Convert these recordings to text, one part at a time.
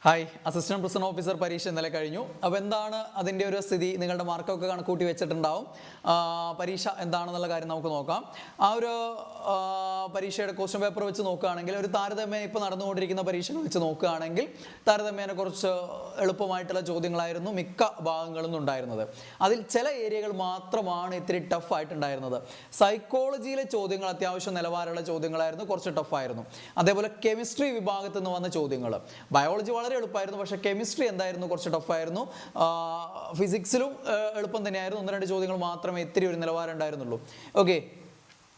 Hi, assistant prison officer പരീക്ഷ ഇന്നലെ കഴിഞ്ഞു. അപ്പോൾ എന്താണ് അതിൻ്റെ ഒരു സ്ഥിതി? നിങ്ങളുടെ മാർക്കൊക്കെ കണക്കൂട്ടി വെച്ചിട്ടുണ്ടാവും. പരീക്ഷ എന്താണെന്നുള്ള കാര്യം നമുക്ക് നോക്കാം. ആ ഒരു പരീക്ഷയുടെ ക്വസ്റ്റ്യൻ പേപ്പർ വെച്ച് നോക്കുകയാണെങ്കിൽ ഒരു താരതമ്യേന ഇപ്പോൾ നടന്നുകൊണ്ടിരിക്കുന്ന പരീക്ഷകൾ വെച്ച് നോക്കുകയാണെങ്കിൽ താരതമ്യേന കുറച്ച് എളുപ്പമായിട്ടുള്ള ചോദ്യങ്ങളായിരുന്നു മിക്ക ഭാഗങ്ങളിൽ നിന്നുണ്ടായിരുന്നത്. അതിൽ ചില ഏരിയകൾ മാത്രമാണ് ഇത്തിരി ടഫായിട്ടുണ്ടായിരുന്നത്. സൈക്കോളജിയിലെ ചോദ്യങ്ങൾ അത്യാവശ്യം നിലവാരമുള്ള ചോദ്യങ്ങളായിരുന്നു, കുറച്ച് ടഫായിരുന്നു. അതേപോലെ കെമിസ്ട്രി വിഭാഗത്തിൽ നിന്ന് വന്ന ചോദ്യങ്ങൾ, ബയോളജി വളരെ എളുപ്പമായിരുന്നു, പക്ഷേ കെമിസ്ട്രി എന്തായിരുന്നു കുറച്ച് ടഫായിരുന്നു. ഫിസിക്സിലും എളുപ്പം തന്നെയായിരുന്നു, ഒന്ന് രണ്ട് ചോദ്യങ്ങൾ മാത്രമേ ഇത്തിരി ഒരു നിലവാരം ഉണ്ടായിരുന്നുള്ളൂ. ഓക്കെ,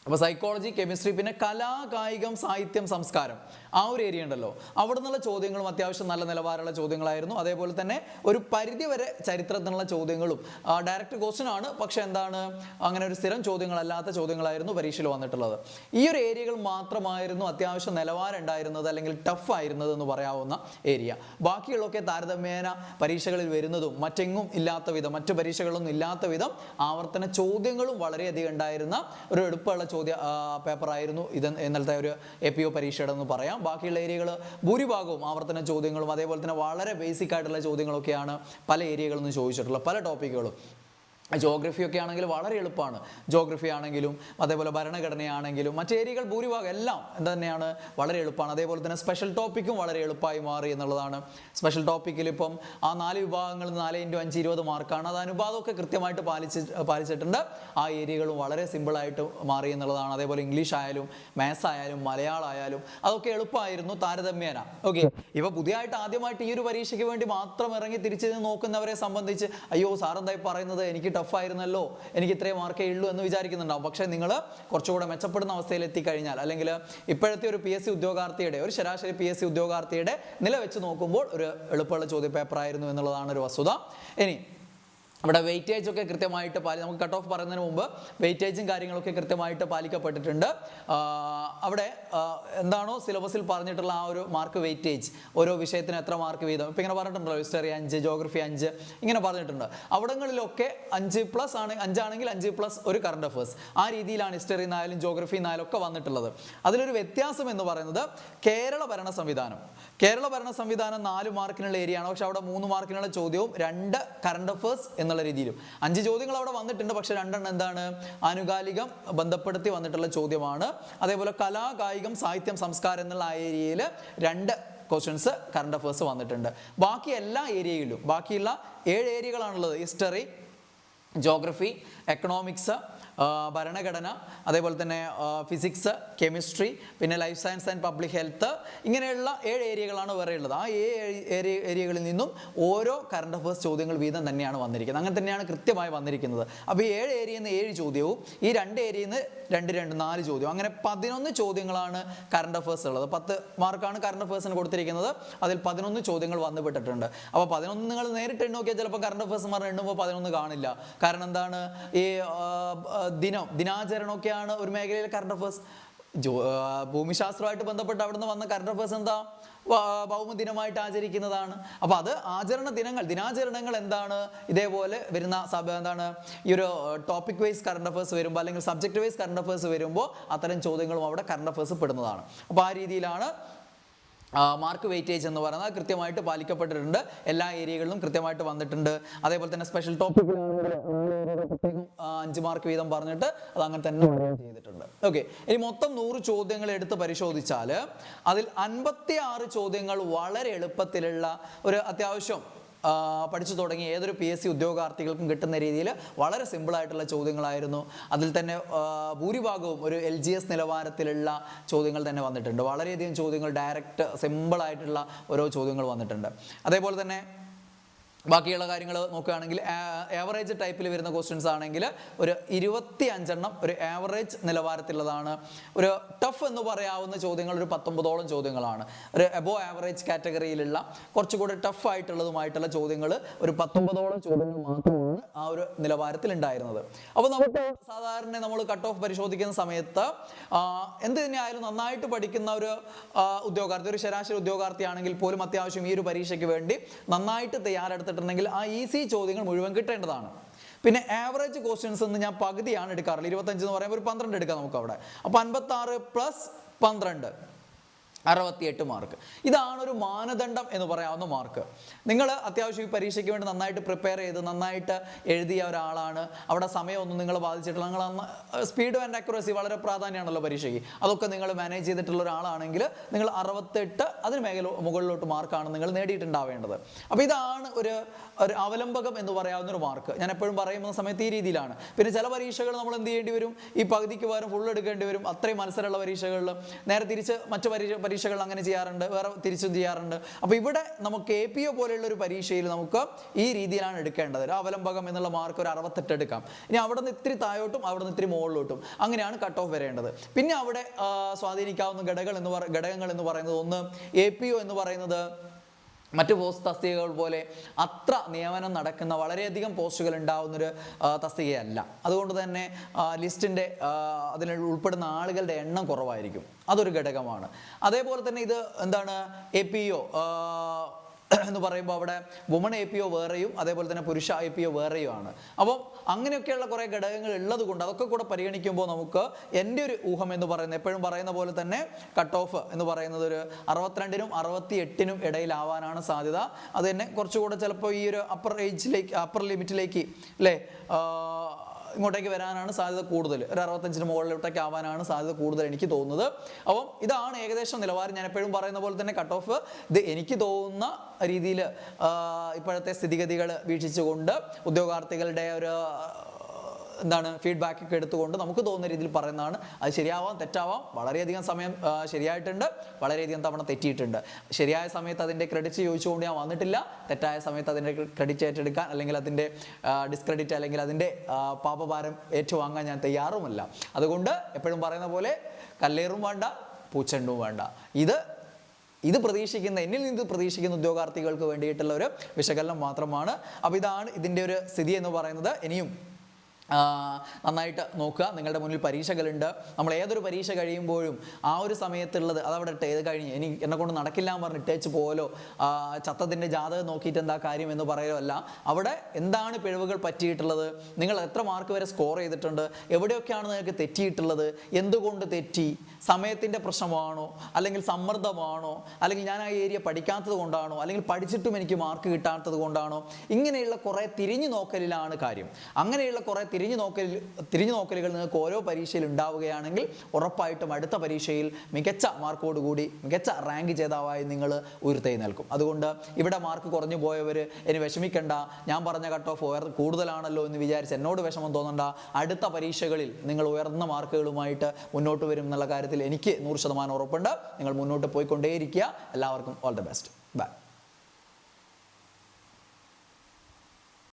അപ്പോൾ സൈക്കോളജി, കെമിസ്ട്രി, പിന്നെ കലാ, കായികം, സാഹിത്യം, സംസ്കാരം, ആ ഒരു ഏരിയ ഉണ്ടല്ലോ, അവിടെ നിന്നുള്ള ചോദ്യങ്ങളും അത്യാവശ്യം നല്ല നിലവാരമുള്ള ചോദ്യങ്ങളായിരുന്നു. അതേപോലെ തന്നെ ഒരു പരിധി വരെ ചരിത്രത്തിനുള്ള ചോദ്യങ്ങളും ഡയറക്റ്റ് ക്വസ്റ്റ്യൻ ആണ്, പക്ഷെ എന്താണ് അങ്ങനെ ഒരു സ്ഥിരം ചോദ്യങ്ങളല്ലാത്ത ചോദ്യങ്ങളായിരുന്നു പരീക്ഷയിൽ വന്നിട്ടുള്ളത്. ഈ ഒരു ഏരിയകൾ മാത്രമായിരുന്നു അത്യാവശ്യം നിലവാരം ഉണ്ടായിരുന്നത് അല്ലെങ്കിൽ ടഫ് ആയിരുന്നത് എന്ന് പറയാവുന്ന ഏരിയ. ബാക്കിയുള്ളതൊക്കെ താരതമ്യേന പരീക്ഷകളിൽ വരുന്നതും മറ്റെങ്ങും ഇല്ലാത്ത വിധം, മറ്റു പരീക്ഷകളൊന്നും ഇല്ലാത്ത വിധം ആവർത്തന ചോദ്യങ്ങളും വളരെയധികം ഉണ്ടായിരുന്ന ഒരു എളുപ്പമുള്ള പേപ്പറായിരുന്നു ഇത് ഇന്നലത്തെ ഒരു APO പരീക്ഷയുടെ എന്ന് പറയാം. ബാക്കിയുള്ള ഏരിയകൾ ഭൂരിഭാഗവും ആവർത്തന ചോദ്യങ്ങളും അതേപോലെ തന്നെ വളരെ ബേസിക് ആയിട്ടുള്ള ചോദ്യങ്ങളൊക്കെയാണ് പല ഏരിയകളിൽ നിന്ന് ചോദിച്ചിട്ടുള്ളത്, പല ടോപ്പിക്കുകളും. ജോഗ്രഫി ഒക്കെ ആണെങ്കിൽ വളരെ എളുപ്പമാണ്. ജോഗ്രഫി ആണെങ്കിലും അതേപോലെ ഭരണഘടനയാണെങ്കിലും മറ്റ് ഏരിയകൾ ഭൂരിഭാഗം എല്ലാം എന്ത് തന്നെയാണ്, വളരെ എളുപ്പമാണ്. അതേപോലെ തന്നെ സ്പെഷ്യൽ ടോപ്പിക്കും വളരെ എളുപ്പമായി മാറി എന്നുള്ളതാണ്. സ്പെഷ്യൽ ടോപ്പിക്കിൽ ഇപ്പം ആ 4 വിഭാഗങ്ങളിൽ 4 × 5 20 മാർക്കാണ്. അത് അനുപാതമൊക്കെ കൃത്യമായിട്ട് പാലിച്ചിട്ടുണ്ട്. ആ ഏരിയകളും വളരെ സിമ്പിളായിട്ട് മാറി എന്നുള്ളതാണ്. അതേപോലെ ഇംഗ്ലീഷ് ആയാലും മാത്സ് ആയാലും മലയാളം ആയാലും അതൊക്കെ എളുപ്പമായിരുന്നു താരതമ്യേന. ഓക്കെ, ഇവ പുതിയതായിട്ട് ആദ്യമായിട്ട് ഈ ഒരു പരീക്ഷയ്ക്ക് വേണ്ടി മാത്രം ഇറങ്ങി തിരിച്ച് നോക്കുന്നവരെ സംബന്ധിച്ച് അയ്യോ സാറെന്തായി പറയുന്നത്, എനിക്ക് ടഫായിരുന്നല്ലോ, എനിക്ക് ഇത്രയും മാർക്കേ ഉള്ളൂ എന്ന് വിചാരിക്കുന്നുണ്ടാവും. പക്ഷേ നിങ്ങൾ കുറച്ചുകൂടെ മെച്ചപ്പെടുന്ന അവസ്ഥയിൽ എത്തിക്കഴിഞ്ഞാൽ, അല്ലെങ്കിൽ ഇപ്പോഴത്തെ ഒരു PSC ഉദ്യോഗാർത്ഥിയുടെ, ഒരു ശരാശരി PSC ഉദ്യോഗാർത്ഥിയുടെ നില വെച്ച് നോക്കുമ്പോൾ ഒരു എളുപ്പമുള്ള ചോദ്യ പേപ്പറായിരുന്നു എന്നുള്ളതാണ് ഒരു വസ്തുത. ഇനി ഇവിടെ വെയിറ്റേജ് ഒക്കെ കൃത്യമായിട്ട് നമുക്ക് കട്ട് ഓഫ് പറയുന്നതിന് മുമ്പ് വെയിറ്റേജും കാര്യങ്ങളൊക്കെ കൃത്യമായിട്ട് പാലിക്കപ്പെട്ടിട്ടുണ്ട്. അവിടെ എന്താണോ സിലബസിൽ പറഞ്ഞിട്ടുള്ള ആ ഒരു മാർക്ക് വെയിറ്റേജ്, ഓരോ വിഷയത്തിന് എത്ര മാർക്ക് വീതം, ഇപ്പം ഇങ്ങനെ പറഞ്ഞിട്ടുണ്ടല്ലോ, ഹിസ്റ്ററി 5, ജോഗ്രഫി 5 ഇങ്ങനെ പറഞ്ഞിട്ടുണ്ട്. അവിടങ്ങളിലൊക്കെ 5+ ആണ്, 5 ആണെങ്കിൽ 5+ ഒരു കറണ്ട് അഫേഴ്സ്, ആ രീതിയിലാണ് ഹിസ്റ്ററി എന്നായാലും ജോഗ്രഫി എന്നായാലും ഒക്കെ വന്നിട്ടുള്ളത്. അതിലൊരു വ്യത്യാസം എന്ന് പറയുന്നത് കേരള ഭരണ സംവിധാനം 4 മാർക്കിനുള്ള ഏരിയ ആണ്, പക്ഷെ അവിടെ 3 മാർക്കിനുള്ള ചോദ്യവും 2 കറണ്ട് അഫേഴ്സ് എന്നുള്ള രീതിയിലും 5 ചോദ്യങ്ങൾ അവിടെ വന്നിട്ടുണ്ട്. പക്ഷെ 2 എന്താണ്, ആനുകാലികം ബന്ധപ്പെടുത്തി വന്നിട്ടുള്ള ചോദ്യമാണ്. അതേപോലെ കലാ, കായികം, സാഹിത്യം, സംസ്കാരം എന്നുള്ള ആ ഏരിയയിൽ 2 ക്വസ്റ്റ്യൻസ് കറണ്ട് അഫേഴ്സ് വന്നിട്ടുണ്ട്. ബാക്കി എല്ലാ ഏരിയയിലും, ബാക്കിയുള്ള 7 ഏരിയകളാണുള്ളത്. ഹിസ്റ്ററി, ജോഗ്രഫി, എക്കണോമിക്സ്, ഭരണഘടന, അതേപോലെ തന്നെ ഫിസിക്സ്, കെമിസ്ട്രി, പിന്നെ life science and public health, ഇങ്ങനെയുള്ള 7 ഏരിയകളാണ് വേറെ ഉള്ളത്. ആ 7 ഏരിയകളിൽ നിന്നും ഓരോ കറണ്ട് അഫേഴ്സ് ചോദ്യങ്ങൾ വീതം തന്നെയാണ് വന്നിരിക്കുന്നത്. അങ്ങനെ തന്നെയാണ് കൃത്യമായി വന്നിരിക്കുന്നത്. അപ്പോൾ ഈ 7 ഏരിയയിൽ നിന്ന് 7 ചോദ്യവും ഈ 2 ഏരിയയിൽ നിന്ന് 2 4 ചോദ്യവും, അങ്ങനെ 11 ചോദ്യങ്ങളാണ് കറണ്ട് അഫേഴ്സ് ഉള്ളത്. 10 മാർക്കാണ് കറണ്ട് അഫേഴ്സിന് കൊടുത്തിരിക്കുന്നത്. അതിൽ 11 ചോദ്യങ്ങൾ വന്നുപെട്ടിട്ടുണ്ട്. അപ്പോൾ 11 നിങ്ങൾ നേരിട്ട് എണ്ണി നോക്കിയാൽ ചിലപ്പോൾ കറണ്ട് അഫേഴ്സ് പറഞ്ഞ് എണ്ണുമ്പോൾ 11 കാണില്ല. കാരണം എന്താണ്, ഈ ദിനാചരണമൊക്കെയാണ് ഒരു മേഖലയിലെ കറണ്ട് അഫേഴ്സ്. ഭൂമിശാസ്ത്രമായിട്ട് ബന്ധപ്പെട്ട് അവിടെ നിന്ന് വന്ന കറണ്ട് അഫേഴ്സ് എന്താ, ഭൗമദിനമായിട്ട് ആചരിക്കുന്നതാണ്. അപ്പോൾ അത് ദിനാചരണങ്ങൾ എന്താണ്, ഇതേപോലെ വരുന്ന എന്താണ് ഈ ഒരു ടോപ്പിക് വൈസ് കറണ്ട് അഫേഴ്സ് വരുമ്പോൾ അല്ലെങ്കിൽ സബ്ജക്റ്റ് വൈസ് കറണ്ട് അഫേഴ്സ് വരുമ്പോൾ അത്തരം ചോദ്യങ്ങളും അവിടെ കറണ്ട് അഫേഴ്സ് പെടുന്നതാണ്. അപ്പോൾ ആ രീതിയിലാണ് മാർക്ക് വെയിറ്റേജ് എന്ന് പറയുന്നത് കൃത്യമായിട്ട് പാലിക്കപ്പെട്ടിട്ടുണ്ട്. എല്ലാ ഏരിയകളിലും കൃത്യമായിട്ട് വന്നിട്ടുണ്ട്. അതേപോലെ തന്നെ സ്പെഷ്യൽ ടോപ്പിക്കിലാണെങ്കിൽ 5 മാർക്ക് വീതം പറഞ്ഞിട്ട് അത് അങ്ങനെ തന്നെ ചെയ്തിട്ടുണ്ട്. ഓക്കെ, ഇനി മൊത്തം 100 ചോദ്യങ്ങൾ എടുത്ത് പരിശോധിച്ചാൽ അതിൽ 56 ചോദ്യങ്ങൾ വളരെ എളുപ്പത്തിലുള്ള ഒരു അത്യാവശ്യം പഠിച്ചു തുടങ്ങി ഏതൊരു PSC ഉദ്യോഗാർത്ഥികൾക്കും കിട്ടുന്ന രീതിയിൽ വളരെ സിമ്പിളായിട്ടുള്ള ചോദ്യങ്ങളായിരുന്നു. അതിൽ തന്നെ ഭൂരിഭാഗവും ഒരു LGS നിലവാരത്തിലുള്ള ചോദ്യങ്ങൾ തന്നെ വന്നിട്ടുണ്ട്. വളരെയധികം ചോദ്യങ്ങൾ ഡയറക്റ്റ് സിമ്പിളായിട്ടുള്ള ഓരോ ചോദ്യങ്ങൾ വന്നിട്ടുണ്ട്. അതേപോലെ തന്നെ ബാക്കിയുള്ള കാര്യങ്ങൾ നോക്കുകയാണെങ്കിൽ ആവറേജ് ടൈപ്പിൽ വരുന്ന ക്വസ്റ്റ്യൻസ് ആണെങ്കിൽ ഒരു 25 എണ്ണം ഒരു ആവറേജ് നിലവാരത്തിലുള്ളതാണ്. ഒരു ടഫ് എന്ന് പറയാവുന്ന ചോദ്യങ്ങൾ ഒരു 19ഓളം ചോദ്യങ്ങളാണ്. ഒരു എബോ ആവറേജ് കാറ്റഗറിയിലുള്ള കുറച്ചുകൂടി ടഫ് ആയിട്ടുള്ളതുമായിട്ടുള്ള ചോദ്യങ്ങൾ ഒരു 19ഓളം ചോദ്യങ്ങൾ മാത്രമാണ് ആ ഒരു നിലവാരത്തിൽ ഉണ്ടായിരുന്നത്. അപ്പോൾ നമുക്ക് സാധാരണ നമ്മൾ കട്ട് ഓഫ് പരിശോധിക്കുന്ന സമയത്ത് എന്ത് തന്നെയായാലും നന്നായിട്ട് പഠിക്കുന്ന ഒരു ഉദ്യോഗാർത്ഥി, ഒരു ശരാശരി ഉദ്യോഗാർത്ഥിയാണെങ്കിൽ പോലും അത്യാവശ്യം ഈ ഒരു പരീക്ഷയ്ക്ക് വേണ്ടി നന്നായിട്ട് തയ്യാറെടുത്തിട്ടുണ്ടെങ്കിൽ ആ ഈസി ചോദ്യങ്ങൾ മുഴുവൻ കിട്ടേണ്ടതാണ്. പിന്നെ ആവറേജ് ക്വസ്റ്റ്യൻസ് എന്ന് ഞാൻ പകുതിയാണ് എടുക്കാറുള്ളത്. 25 എന്ന് പറയുമ്പോൾ ഒരു 12 എടുക്കാം നമുക്ക് അവിടെ. അപ്പോൾ 56 + 12 68 മാർക്ക്. ഇതാണ് ഒരു മാനദണ്ഡം എന്ന് പറയാവുന്ന മാർക്ക്. നിങ്ങൾ അത്യാവശ്യം ഈ പരീക്ഷയ്ക്ക് വേണ്ടി നന്നായിട്ട് പ്രിപ്പയർ ചെയ്ത് നന്നായിട്ട് എഴുതിയ ഒരാളാണ്, അവിടെ സമയമൊന്നും നിങ്ങൾ ബാധിച്ചിട്ടില്ല, നിങ്ങൾ സ്പീഡ് ആൻഡ് അക്യുറസി വളരെ പ്രാധാന്യമാണല്ലോ പരീക്ഷയ്ക്ക്, അതൊക്കെ നിങ്ങൾ മാനേജ് ചെയ്തിട്ടുള്ള ഒരാളാണെങ്കിൽ നിങ്ങൾ 68 അതിന് മുകളിലോട്ട് മാർക്കാണ് നിങ്ങൾ നേടിയിട്ടുണ്ടാവേണ്ടത്. അപ്പോൾ ഇതാണ് ഒരു അവലംബകം എന്ന് പറയാവുന്ന ഒരു മാർക്ക്. ഞാൻ എപ്പോഴും പറയുന്ന സമയത്ത് ഈ രീതിയിലാണ്. പിന്നെ ചില പരീക്ഷകൾ നമ്മൾ എന്ത് ചെയ്യേണ്ടി വരും, ഈ പകുതിക്ക് പകരം ഫുൾ എടുക്കേണ്ടി വരും. അത്രയും മത്സരമുള്ള പരീക്ഷകളിൽ നേരെ തിരിച്ച് മറ്റു പരീക്ഷകൾ അങ്ങനെ ചെയ്യാറുണ്ട്, വേറെ തിരിച്ചും ചെയ്യാറുണ്ട്. അപ്പോൾ ഇവിടെ നമുക്ക് APO പോലെയുള്ള ഒരു പരീക്ഷയിൽ നമുക്ക് ഈ രീതിയിലാണ് എടുക്കേണ്ടത്. ഒരു അവലംബകം എന്നുള്ള മാർക്ക് ഒരു 68 എടുക്കാം. ഇനി അവിടെ നിന്ന് ഇത്തിരി താഴോട്ടും അവിടെ നിന്ന് ഇത്തിരി മുകളിലോട്ടും അങ്ങനെയാണ് കട്ട് ഓഫ് വരേണ്ടത്. പിന്നെ അവിടെ സ്വാധീനിക്കാവുന്ന ഘടകങ്ങൾ എന്ന് പറയുന്നത്, ഒന്ന് APO എന്ന് പറയുന്നത് മറ്റു പോസ്റ്റ് തസ്തികകൾ പോലെ അത്ര നിയമനം നടക്കുന്ന വളരെയധികം പോസ്റ്റുകൾ ഉണ്ടാവുന്നൊരു തസ്തികയല്ല. അതുകൊണ്ട് തന്നെ ലിസ്റ്റിൻ്റെ അതിൽ ഉൾപ്പെടുന്ന ആളുകളുടെ എണ്ണം കുറവായിരിക്കും, അതൊരു ഘടകമാണ്. അതേപോലെ തന്നെ ഇത് എന്താണ്, APO എന്ന് പറയുമ്പോൾ അവിടെ വുമൺ APO വേറെയും അതേപോലെ തന്നെ പുരുഷ APO വേറെയുമാണ്. അപ്പം അങ്ങനെയൊക്കെയുള്ള കുറേ ഘടകങ്ങൾ ഉള്ളത് കൊണ്ട് അതൊക്കെ കൂടെ പരിഗണിക്കുമ്പോൾ നമുക്ക് എൻ്റെ ഒരു ഊഹം എന്ന് പറയുന്നത്, എപ്പോഴും പറയുന്ന പോലെ തന്നെ കട്ട് ഓഫ് എന്ന് പറയുന്നത് ഒരു 62-നും 68-നും ഇടയിലാവാനാണ് സാധ്യത. അത് തന്നെ കുറച്ചുകൂടെ ചിലപ്പോൾ ഈ ഒരു അപ്പർ ലിമിറ്റിലേക്ക് അല്ലേ ഇങ്ങോട്ടേക്ക് വരാനാണ് സാധ്യത കൂടുതൽ. ഒരു 65-ന് മുകളിലോട്ടേക്ക് ആവാനാണ് സാധ്യത കൂടുതൽ എനിക്ക് തോന്നുന്നത്. അപ്പം ഇതാണ് ഏകദേശം നിലവാരം. ഞാൻ എപ്പോഴും പറയുന്ന പോലെ തന്നെ കട്ട് ഓഫ് ഇത് എനിക്ക് തോന്നുന്ന രീതിയിൽ ഇപ്പോഴത്തെ സ്ഥിതിഗതികൾ വീക്ഷിച്ചുകൊണ്ട് ഉദ്യോഗാർത്ഥികളുടെ ഒരു ഫീഡ്ബാക്ക് ഒക്കെ എടുത്തുകൊണ്ട് നമുക്ക് തോന്നുന്ന രീതിയിൽ പറയുന്നതാണ്. അത് ശരിയാവാം തെറ്റാവാം. വളരെയധികം സമയം ശരിയായിട്ടുണ്ട്, വളരെയധികം തവണ തെറ്റിയിട്ടുണ്ട്. ശരിയായ സമയത്ത് അതിൻ്റെ ക്രെഡിറ്റ് ചോദിച്ചുകൊണ്ട് ഞാൻ വന്നിട്ടില്ല, തെറ്റായ സമയത്ത് അതിൻ്റെ ക്രെഡിറ്റ് ഏറ്റെടുക്കാൻ അല്ലെങ്കിൽ അതിൻ്റെ ഡിസ്ക്രെഡിറ്റ് അല്ലെങ്കിൽ അതിൻ്റെ പാപഭാരം ഏറ്റുവാങ്ങാൻ ഞാൻ തയ്യാറുമല്ല. അതുകൊണ്ട് എപ്പോഴും പറയുന്ന പോലെ കല്ലേറും വേണ്ട പൂച്ചെണ്ടും വേണ്ട. ഇത് പ്രതീക്ഷിക്കുന്ന, എന്നിൽ നിന്ന് പ്രതീക്ഷിക്കുന്ന ഉദ്യോഗാർത്ഥികൾക്ക് വേണ്ടിയിട്ടുള്ള ഒരു വിശകലനം മാത്രമാണ്. അപ്പോൾ ഇതാണ് ഇതിൻ്റെ ഒരു സ്ഥിതി എന്ന് പറയുന്നത്. ഇനിയും നന്നായിട്ട് നോക്കുക. നിങ്ങളുടെ മുന്നിൽ പരീക്ഷകളുണ്ട്. നമ്മൾ ഏതൊരു പരീക്ഷ കഴിയുമ്പോഴും ആ ഒരു സമയത്തുള്ളത് അതവിടെ ഇത് കഴിഞ്ഞ് എന്നെ കൊണ്ട് നടക്കില്ല എന്ന് പറഞ്ഞ് ഇട്ടേച്ച് പോലോ ചത്തത്തിൻ്റെ ജാതകം നോക്കിയിട്ട് എന്താ കാര്യം എന്ന് പറയുമല്ല. അവിടെ എന്താണ് പിഴവുകൾ പറ്റിയിട്ടുള്ളത്, നിങ്ങൾ എത്ര മാർക്ക് വരെ സ്കോർ ചെയ്തിട്ടുണ്ട്, എവിടെയൊക്കെയാണ് നിങ്ങൾക്ക് തെറ്റിയിട്ടുള്ളത്, എന്തുകൊണ്ട് തെറ്റി, സമയത്തിൻ്റെ പ്രശ്നമാണോ അല്ലെങ്കിൽ സമ്മർദ്ദമാണോ അല്ലെങ്കിൽ ഞാൻ ആ ഏരിയ പഠിക്കാത്തത് കൊണ്ടാണോ അല്ലെങ്കിൽ പഠിച്ചിട്ടും എനിക്ക് മാർക്ക് കിട്ടാത്തത് കൊണ്ടാണോ, ഇങ്ങനെയുള്ള കുറേ തിരിഞ്ഞു നോക്കലിലാണ് കാര്യം. അങ്ങനെയുള്ള കുറേ തിരിഞ്ഞു നോക്കലുകൾ നിങ്ങൾക്ക് ഓരോ പരീക്ഷയിൽ ഉണ്ടാവുകയാണെങ്കിൽ ഉറപ്പായിട്ടും അടുത്ത പരീക്ഷയിൽ മികച്ച മാർക്കോടുകൂടി മികച്ച റാങ്ക് ജേതാവായി നിങ്ങൾ ഉയർത്തെഴുന്നേൽക്കും. അതുകൊണ്ട് ഇവിടെ മാർക്ക് കുറഞ്ഞു പോയവർ ഇനി വിഷമിക്കണ്ട, ഞാൻ പറഞ്ഞ കട്ട് ഓഫ് കൂടുതലാണല്ലോ എന്ന് വിചാരിച്ച് എന്നോട് വിഷമം തോന്നണ്ട. അടുത്ത പരീക്ഷകളിൽ നിങ്ങൾ ഉയർന്ന മാർക്കുകളുമായിട്ട് മുന്നോട്ട് വരും എന്നുള്ള കാര്യത്തിൽ എനിക്ക് 100% ഉറപ്പുണ്ട്. നിങ്ങൾ മുന്നോട്ട് പോയിക്കൊണ്ടേയിരിക്കുക. എല്ലാവർക്കും ഓൾ ദി ബെസ്റ്റ്. ബൈ.